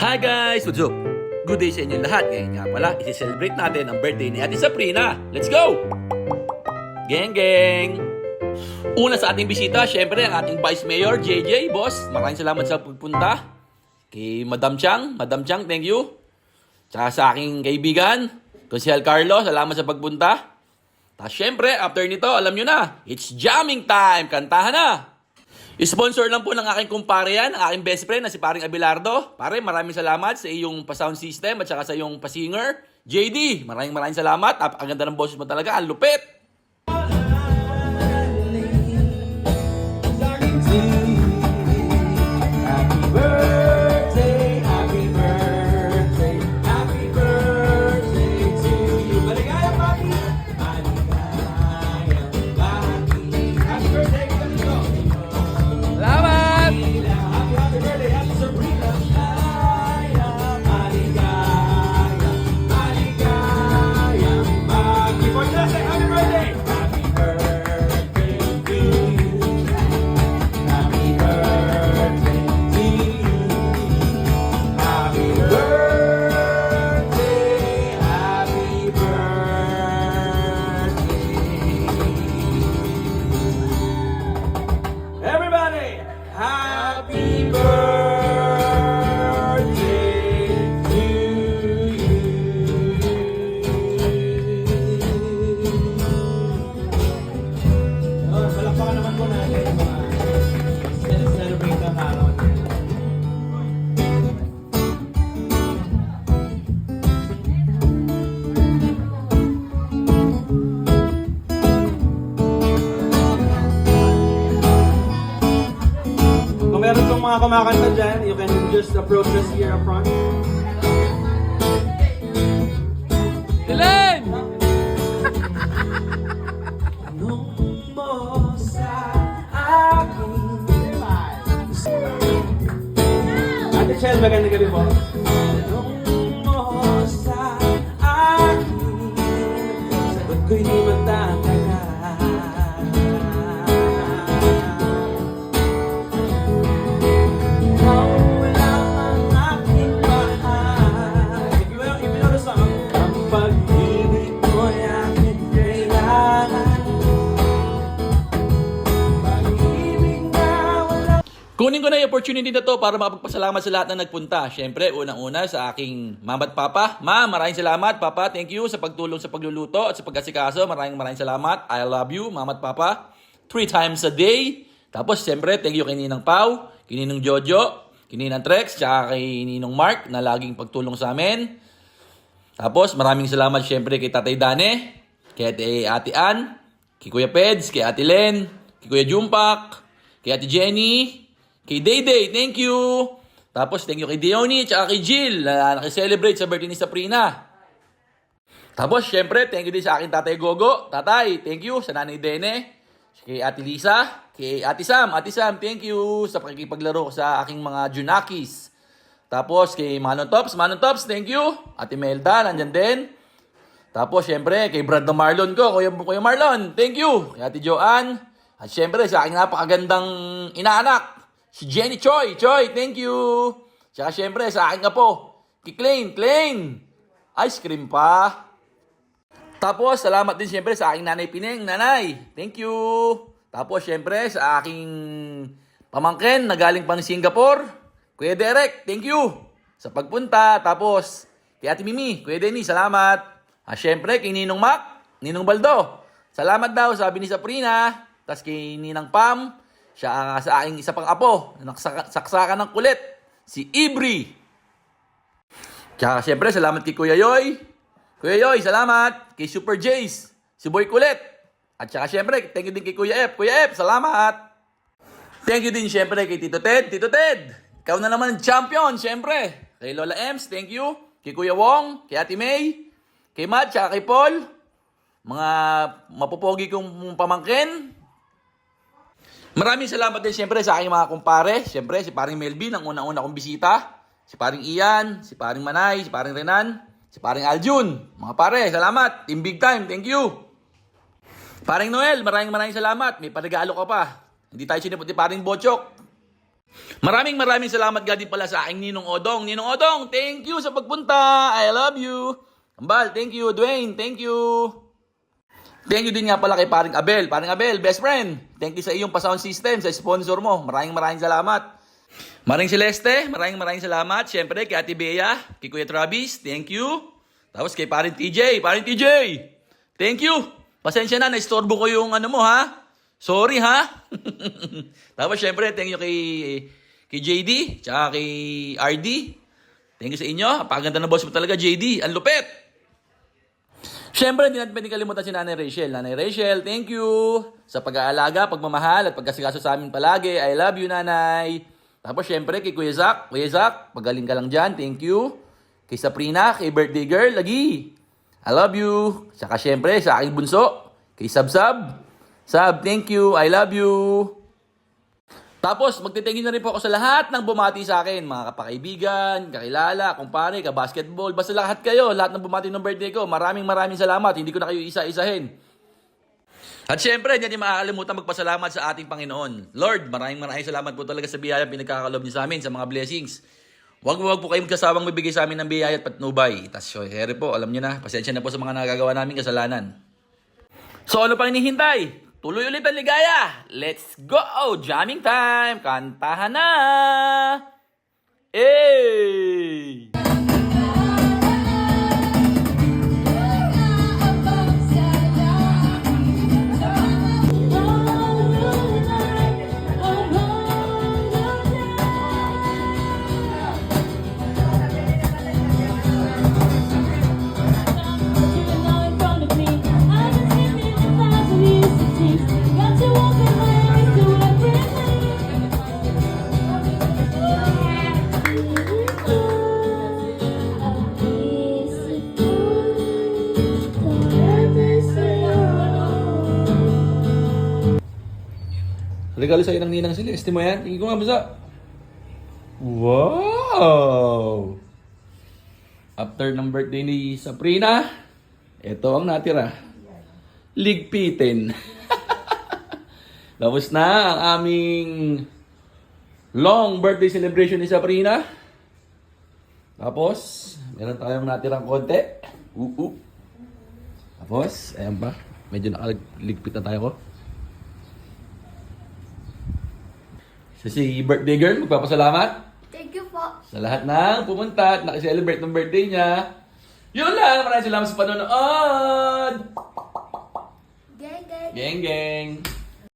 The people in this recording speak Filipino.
Hi guys! What's up? Good day sa inyo lahat. Ngayon nga pala, isi-celebrate natin ang birthday ni Ate Sabrina. Let's go! Geng geng! Una sa ating bisita, syempre ang ating Vice Mayor, JJ, boss. Maraming salamat sa pagpunta. Kay Madam Chang, thank you. Tsaka sa aking kaibigan, Consihal Carlo, salamat sa pagpunta. Tapos syempre, after nito, alam nyo na, it's jamming time! Kantahan na! Sponsor lang po ng aking kumpare yan, ang aking best friend na si paring Abelardo. Pare, maraming salamat sa iyong pa-sound system at saka sa iyong pa-singer. JD, maraming salamat. Ang ganda ng boses mo talaga, ang lupit. Meron pong mga kumakanta dyan, you can just approach us here up front. Dylan! Anong mo sa akin? Ate Chel, magandang gabi po. Anong mo sa akin? Sagot ko'y di magtatagal. Kunin ko na yung opportunity na to para mapagpasalamat sa lahat na nagpunta. Siyempre, unang-una sa aking mama at papa. Ma, maraming salamat. Papa, thank you sa pagtulong sa pagluluto at sa pag-asikaso. Maraming salamat. I love you, mama at papa. 3 times a day. Tapos, siyempre, thank you kay Ninang Pau, kay Ninang Jojo, kay Ninang Trex, tsaka kay Ninong Mark na laging pagtulong sa amin. Tapos, maraming salamat siyempre kay Tatay Dane, kay Ate Ann, kay Kuya Peds, kay Ate Len, kay Kuya Jumpak, kay Ate Jenny, kay Dayday, thank you. Tapos, thank you kay Diony, tsaka kay Jill, na nakiselebrate sa birthday ni Sabrina. Tapos, syempre, thank you din sa aking Tatay Gogo. Tatay, thank you sa Nanay Dene, kay Ate Lisa, kay Ate Sam, thank you sa pakikipaglaro sa aking mga Junakis. Tapos, kay Manon Tops, thank you. Ate Melda, nandyan din. Tapos, syempre, kay Brad na Marlon ko, Kuya Marlon, thank you. Kay Ate Joanne. At syempre, sa aking napakagandang inaanak, si Jenny Choi, thank you. Tsaka syempre sa akin apo, kay Klein, ice cream pa. Tapos salamat din syempre sa aking nanay Pineng, nanay, thank you. Tapos syempre sa aking pamangkin na galing pang Singapore, Kuya Derek, thank you sa pagpunta. Tapos kay Ate Mimi, Kuya Denny, salamat. Syempre kay Ninong Mac, Ninong Baldo, salamat daw sabi ni Sabrina. Tapos kay Ninang Pam, siya sa aking isa pang apo, naksaksakan ng kulit, si Ibri. Tsaka siyempre, salamat kay Kuya Yoy. Kuya Yoy, salamat. Kay Super Jace, si Boy Kulit. At saka siyempre, thank you din kay Kuya F. Kuya F, salamat. Thank you din siyempre kay Tito Ted. Tito Ted, ikaw na naman ang champion, siyempre. Kay Lola Ems, thank you. Kay Kuya Wong, kay Ate May, kay Matt, tsaka kay Paul. Mga mapupogi kong pamangkin. Maraming salamat din siyempre sa aking mga kumpare. Siyempre, si paring Melvin, ang unang-una kong bisita. Si paring Ian, si paring Manay, si paring Renan, si paring Aljun. Mga pare, salamat. Team Big Time, thank you. Paring Noel, maraming salamat. May panagalo ka pa. Hindi tayo sinipot ni paring Bochok. Maraming salamat nga din pala sa aking Ninong Odong. Ninong Odong, thank you sa pagpunta. I love you. Ambal, thank you. Dwayne, thank you. Thank you din nga pala kay paring Abel. Paring Abel, best friend. Thank you sa iyong pa-sound system, sa sponsor mo. Maraming salamat. Maring Celeste, maraming salamat. Siyempre, kay Ate Bea, kay Kuya Travis, thank you. Tapos kay paring TJ, thank you. Pasensya na, naistorbo ko yung ano mo ha. Sorry ha. Tapos siyempre, thank you kay JD, tsaka kay RD. Thank you sa inyo. Paganda na boss mo talaga, JD. Ang lupet. Siyempre, hindi natin pwedeng kalimutan si Nanay Rachel. Nanay Rachel, thank you sa pag-aalaga, pagmamahal, at pagkasikaso sa amin palagi. I love you, Nanay. Tapos, siyempre, kay Kuya Zach, pagaling ka lang dyan. Thank you. Kay Sabrina, kay birthday girl, lagi. I love you. Saka, siyempre, sa aking bunso, kay Sab. Sab, thank you. I love you. Tapos, magtitingin na rin po ako sa lahat ng bumati sa akin. Mga kapakaibigan, kakilala, kumpare, kabasketball. Basta lahat kayo, lahat ng bumati ng birthday ko. Maraming salamat. Hindi ko na kayo isa-isahin. At syempre, hindi natin makakalimutan magpasalamat sa ating Panginoon. Lord, maraming salamat po talaga sa biyaya pinagkakalob niyo sa amin, sa mga blessings. Huwag po kayong magkasawang bibigay sa amin ng biyaya at patnubay. Tapos, syempre po, alam niyo na, pasensya na po sa mga nagagawa namin kasalanan. So, ano pang hinihintay? Tuloy ulit ang ligaya. Let's go! Jamming time! Kantahan na! Hey! Regalo sa'yo ng Ninang Celeste mo yan. Tingin ko nga basa. Wow! After ng birthday ni Sabrina, ito ang natira. Ligpitin. Tapos na ang aming long birthday celebration ni Sabrina. Tapos, meron tayong natirang konti. Tapos, ayan pa. Medyo nakaligpit na tayo ko. Si birthday girl, magpapasalamat. Thank you po. Sa lahat ng pumunta at nakiselebrate ng birthday niya. Yun lang, maraming salamat sa panonood. Geng, geng. Geng, geng.